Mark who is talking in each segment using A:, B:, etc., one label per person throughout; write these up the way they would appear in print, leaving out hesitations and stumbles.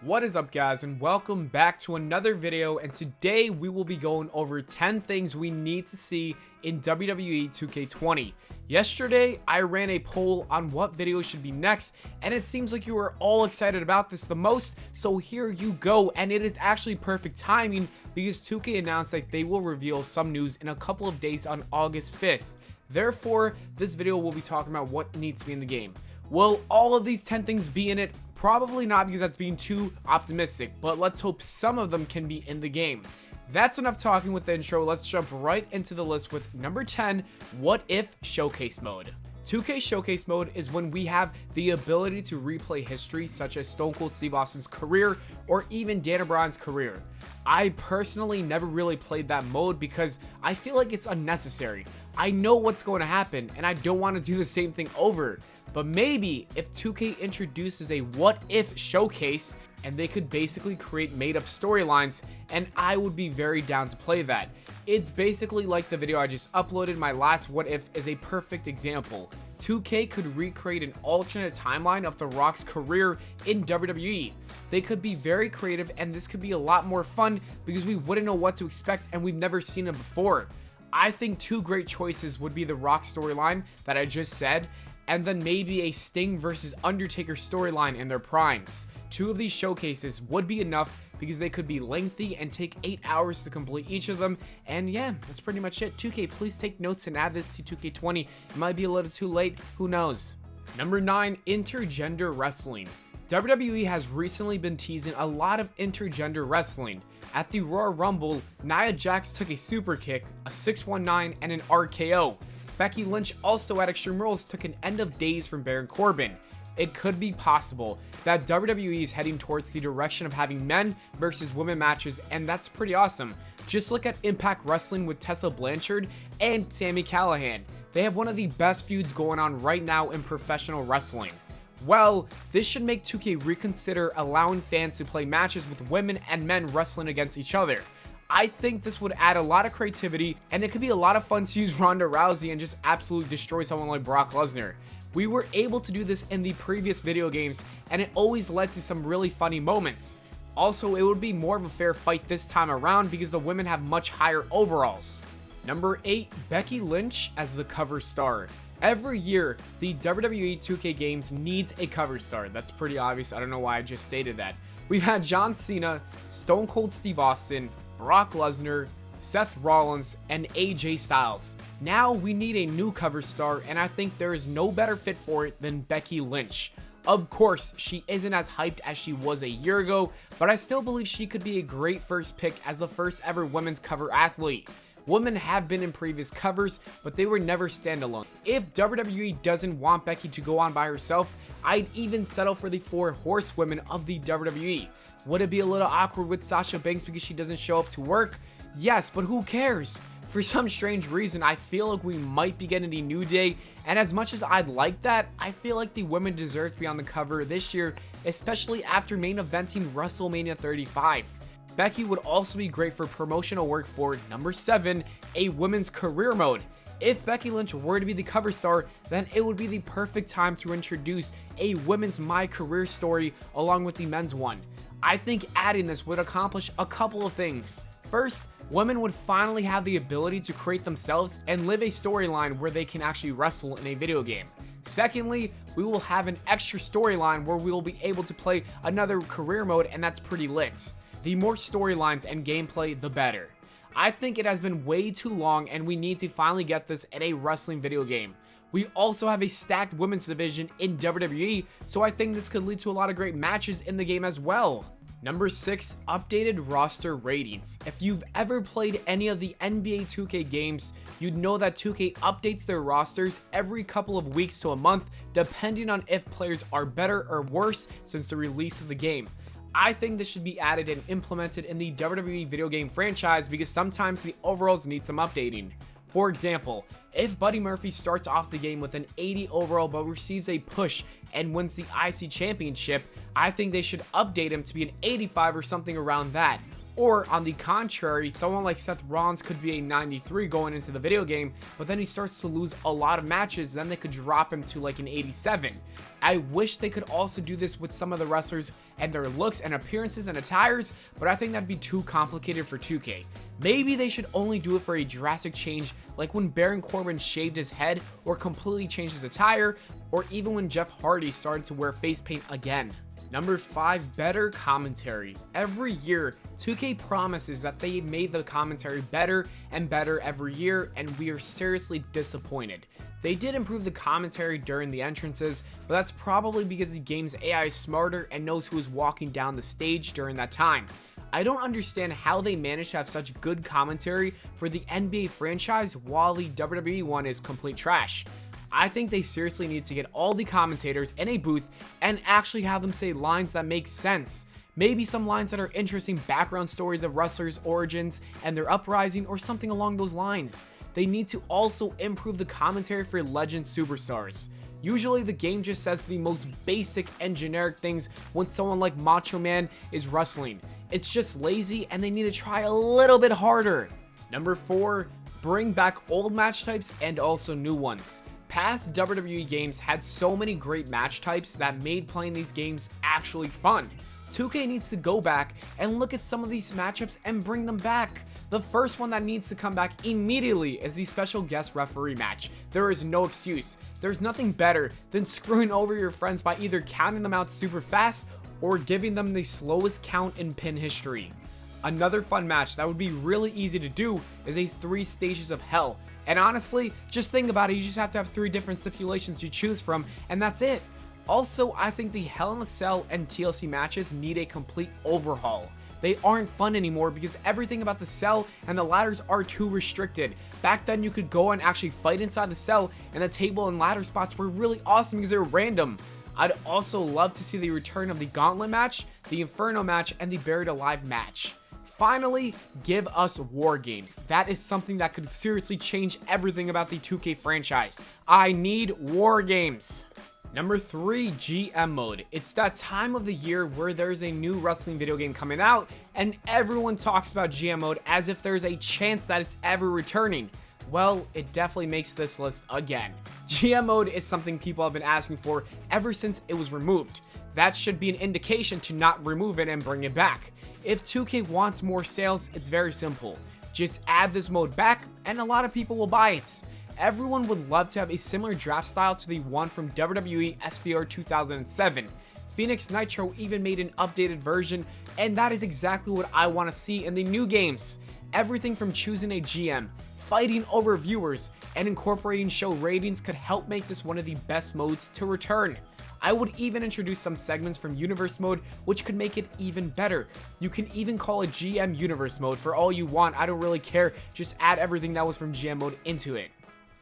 A: What is up, guys, and welcome back to another video. And today we will be going over 10 things we need to see in WWE 2K20. Yesterday I ran a poll on what video should be next, and it seems like you were all excited about this the most, so here you go. And it is actually perfect timing because 2K announced that they will reveal some news in a couple of days on August 5th. Therefore, this video will be talking about what needs to be in the game. Will all of these 10 things be in it? Probably not, because that's being too optimistic, but let's hope some of them can be in the game. That's enough talking with the intro. Let's jump right into the list with number 10, What If Showcase Mode. 2K Showcase Mode is when we have the ability to replay history such as Stone Cold Steve Austin's career or even Daniel Bryan's career. I personally never really played that mode because I feel like it's unnecessary. I know what's going to happen and I don't want to do the same thing over. But maybe if 2K introduces a what if showcase and they could basically create made up storylines, and I would be very down to play that. It's basically like the video I just uploaded. My last what if is a perfect example. 2K could recreate an alternate timeline of The Rock's career in WWE. They could be very creative, and this could be a lot more fun because we wouldn't know what to expect and we've never seen it before. I think two great choices would be the Rock storyline that I just said, and then maybe a Sting versus Undertaker storyline in their primes. Two of these showcases would be enough because they could be lengthy and take 8 hours to complete each of them. And yeah, that's pretty much it. 2K, please take notes and add this to 2K20. It might be a little too late, who knows. Number 9, Intergender Wrestling. WWE has recently been teasing a lot of intergender wrestling. At the Royal Rumble, Nia Jax took a super kick, a 619, and an RKO. Becky Lynch also at Extreme Rules took an end of days from Baron Corbin. It could be possible that WWE is heading towards the direction of having men versus women matches, and that's pretty awesome. Just look at Impact Wrestling with Tessa Blanchard and Sami Callihan. They have one of the best feuds going on right now in professional wrestling. Well, this should make 2K reconsider allowing fans to play matches with women and men wrestling against each other. I think this would add a lot of creativity, and it could be a lot of fun to use Ronda Rousey and just absolutely destroy someone like Brock Lesnar. We were able to do this in the previous video games, and it always led to some really funny moments. Also, it would be more of a fair fight this time around because the women have much higher overalls. Number 8, Becky Lynch as the cover star. Every year, the WWE 2K games needs a cover star. That's pretty obvious. I don't know why I just stated that. We've had John Cena, Stone Cold Steve Austin, Brock Lesnar, Seth Rollins, and AJ Styles. Now we need a new cover star, and I think there is no better fit for it than Becky Lynch. Of course, she isn't as hyped as she was a year ago, but I still believe she could be a great first pick as the first ever women's cover athlete. Women have been in previous covers, but they were never standalone. If WWE doesn't want Becky to go on by herself, I'd even settle for the 4 horsewomen of the WWE. Would it be a little awkward with Sasha Banks because she doesn't show up to work? Yes, but who cares? For some strange reason, I feel like we might be getting the New Day, and as much as I'd like that, I feel like the women deserve to be on the cover this year, especially after main eventing WrestleMania 35. Becky would also be great for promotional work for number 7, a women's career mode. If Becky Lynch were to be the cover star, then it would be the perfect time to introduce a women's My Career story along with the men's one. I think adding this would accomplish a couple of things. First, women would finally have the ability to create themselves and live a storyline where they can actually wrestle in a video game. Secondly, we will have an extra storyline where we will be able to play another career mode, and that's pretty lit. The more storylines and gameplay, the better. I think it has been way too long, and we need to finally get this in a wrestling video game. We also have a stacked women's division in WWE, so I think this could lead to a lot of great matches in the game as well. Number 6, updated roster ratings. If you've ever played any of the NBA 2K games, you'd know that 2K updates their rosters every couple of weeks to a month, depending on if players are better or worse since the release of the game. I think this should be added and implemented in the WWE video game franchise because sometimes the overalls need some updating. For example, if Buddy Murphy starts off the game with an 80 overall but receives a push and wins the IC Championship, I think they should update him to be an 85 or something around that. Or on the contrary, someone like Seth Rollins could be a 93 going into the video game, but then he starts to lose a lot of matches, then they could drop him to like an 87. I wish they could also do this with some of the wrestlers and their looks and appearances and attires, but I think that'd be too complicated for 2K. Maybe they should only do it for a drastic change, like when Baron Corbin shaved his head or completely changed his attire, or even when Jeff Hardy started to wear face paint again. Number 5, better commentary. Every year, 2K promises that they made the commentary better and better every year, and we are seriously disappointed. They did improve the commentary during the entrances, but that's probably because the game's AI is smarter and knows who is walking down the stage during that time. I don't understand how they managed to have such good commentary for the NBA franchise while the WWE one is complete trash. I think they seriously need to get all the commentators in a booth and actually have them say lines that make sense. Maybe some lines that are interesting background stories of wrestlers' origins and their uprising or something along those lines. They need to also improve the commentary for legend superstars. Usually the game just says the most basic and generic things when someone like Macho Man is wrestling. It's just lazy and they need to try a little bit harder. Number 4, bring back old match types and also new ones. Past WWE games had so many great match types that made playing these games actually fun. 2K needs to go back and look at some of these matchups and bring them back. The first one that needs to come back immediately is the special guest referee match. There is no excuse. There's nothing better than screwing over your friends by either counting them out super fast or giving them the slowest count in pin history. Another fun match that would be really easy to do is a 3 stages of hell. And honestly, just think about it, you just have to have 3 different stipulations you choose from, and that's it. Also, I think the Hell in a Cell and TLC matches need a complete overhaul. They aren't fun anymore because everything about the cell and the ladders are too restricted. Back then you could go and actually fight inside the cell, and the table and ladder spots were really awesome because they were random. I'd also love to see the return of the Gauntlet match, the Inferno match, and the Buried Alive match. Finally, give us war games. That is something that could seriously change everything about the 2K franchise. I need war games. Number 3, GM mode. It's that time of the year where there's a new wrestling video game coming out and everyone talks about GM mode as if there's a chance that it's ever returning. Well, it definitely makes this list again. GM mode is something people have been asking for ever since it was removed. That should be an indication to not remove it and bring it back. If 2K wants more sales, it's very simple. Just add this mode back and a lot of people will buy it. Everyone would love to have a similar draft style to the one from WWE SVR 2007. Phoenix Nitro even made an updated version, and that is exactly what I want to see in the new games. Everything from choosing a GM, fighting over viewers, and incorporating show ratings could help make this one of the best modes to return. I would even introduce some segments from Universe mode, which could make it even better. You can even call it GM Universe mode for all you want, I don't really care, just add everything that was from GM mode into it.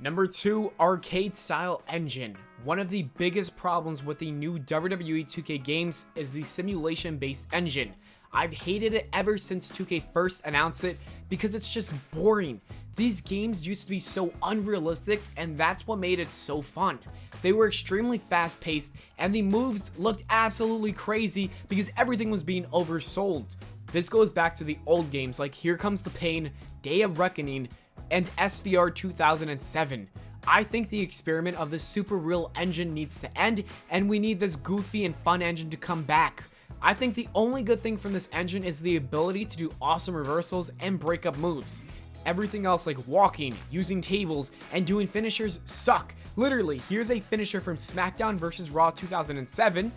A: Number 2, arcade style engine. One of the biggest problems with the new WWE 2K games is the simulation based engine. I've hated it ever since 2K first announced it because it's just boring. These games used to be so unrealistic, and that's what made it so fun. They were extremely fast paced and the moves looked absolutely crazy because everything was being oversold. This goes back to the old games like Here Comes the Pain, Day of Reckoning, and SVR 2007. I think the experiment of this super real engine needs to end, and we need this goofy and fun engine to come back. I think the only good thing from this engine is the ability to do awesome reversals and break up moves. Everything else like walking, using tables, and doing finishers suck. Literally, here's a finisher from SmackDown vs. Raw 2007.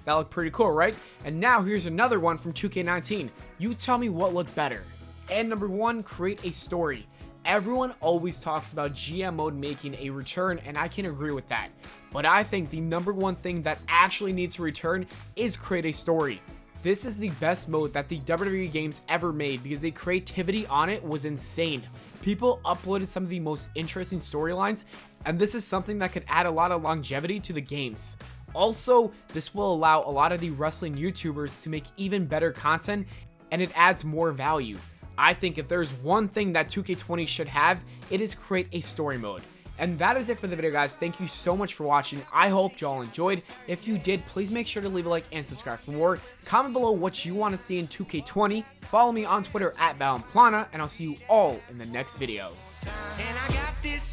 A: That looked pretty cool, right? And now here's another one from 2K19. You tell me what looks better. And number 1, create a story. Everyone always talks about GM mode making a return, and I can agree with that. But I think the number 1 thing that actually needs to return is create a story. This is the best mode that the WWE games ever made because the creativity on it was insane. People uploaded some of the most interesting storylines, and this is something that could add a lot of longevity to the games. Also, this will allow a lot of the wrestling YouTubers to make even better content, and it adds more value. I think if there's one thing that 2K20 should have, it is create a story mode. And that is it for the video, guys. Thank you so much for watching. I hope y'all enjoyed. If you did, please make sure to leave a like and subscribe for more. Comment below what you want to see in 2K20. Follow me on Twitter at Pllana, and I'll see you all in the next video. And I got this